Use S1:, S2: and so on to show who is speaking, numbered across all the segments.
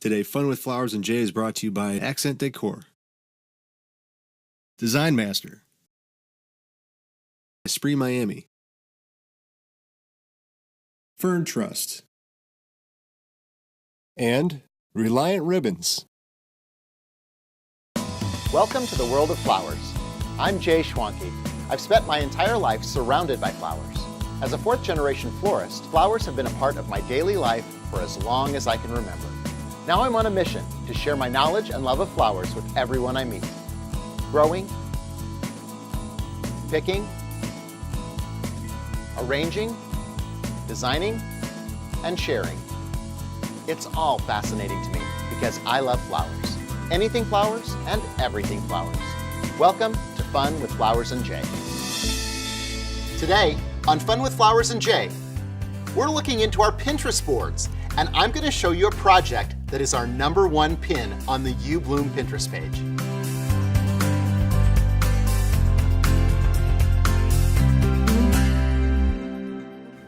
S1: Today, Fun with Flowers and Jay is brought to you by Accent Decor, Design Master, Esprit Miami, Fern Trust, and Reliant Ribbons.
S2: Welcome to the world of flowers. I'm Jay Schwanke. I've spent my entire life surrounded by flowers. As a fourth-generation florist, flowers have been a part of my daily life for as long as I can remember. Now I'm on a mission to share my knowledge and love of flowers with everyone I meet. Growing, picking, arranging, designing, and sharing. It's all fascinating to me because I love flowers. Anything flowers and everything flowers. Welcome to Fun with Flowers and Jay. Today on Fun with Flowers and Jay, we're looking into our Pinterest boards, and I'm going to show you a project that is our #1 pin on the You Bloom Pinterest page.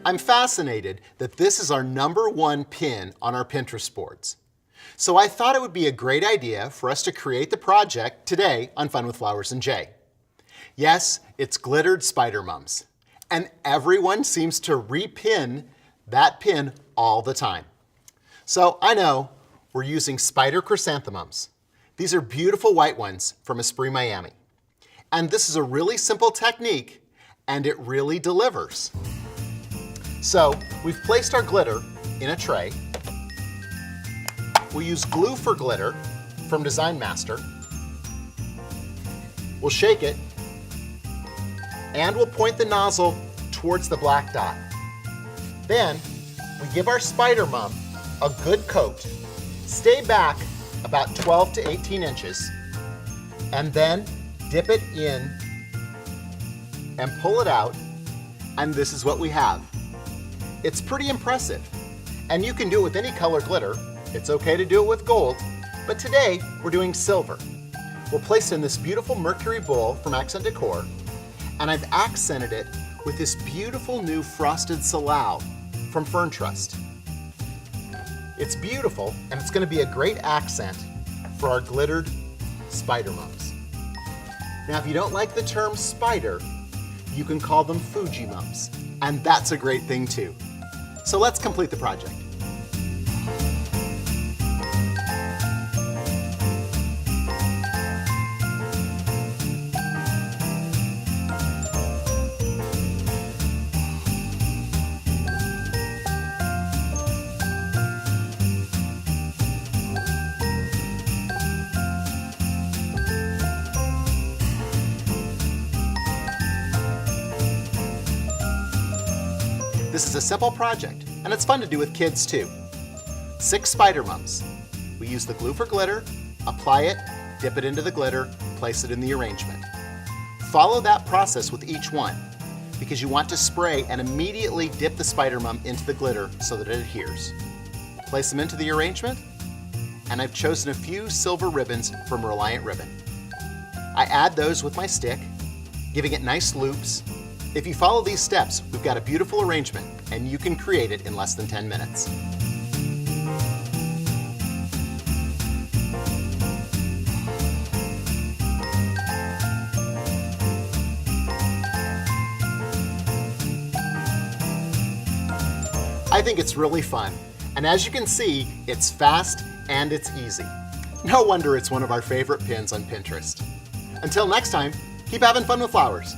S2: I'm fascinated that this is our #1 pin on our Pinterest boards. So I thought it would be a great idea for us to create the project today on Fun with Flowers and Jay. Yes, it's glittered spider mums, and everyone seems to repin that pin all the time. So I know we're using spider chrysanthemums. These are beautiful white ones from Esprit Miami. And this is a really simple technique, and it really delivers. So we've placed our glitter in a tray. We'll use glue for glitter from Design Master. We'll shake it, and we'll point the nozzle towards the black dot. Then we give our spider mum a good coat. Stay back about 12 to 18 inches, and then dip it in and pull it out, and this is what we have. It's pretty impressive, and you can do it with any color glitter. It's okay to do it with gold, but today we're doing silver. We'll place it in this beautiful mercury bowl from Accent Decor, and I've accented it with this beautiful new frosted salal from Fern Trust. It's beautiful, and it's going to be a great accent for our glittered spider mums. Now, if you don't like the term spider, you can call them Fuji mums, and that's a great thing too. So let's complete the project. This is a simple project, and it's fun to do with kids too. 6 spider mums. We use the glue for glitter, apply it, dip it into the glitter, place it in the arrangement. Follow that process with each one, because you want to spray and immediately dip the spider mum into the glitter so that it adheres. Place them into the arrangement, and I've chosen a few silver ribbons from Reliant Ribbon. I add those with my stick, giving it nice loops. If you follow these steps, we've got a beautiful arrangement, and you can create it in less than 10 minutes. I think it's really fun, and as you can see, it's fast and it's easy. No wonder it's one of our favorite pins on Pinterest. Until next time, keep having fun with flowers.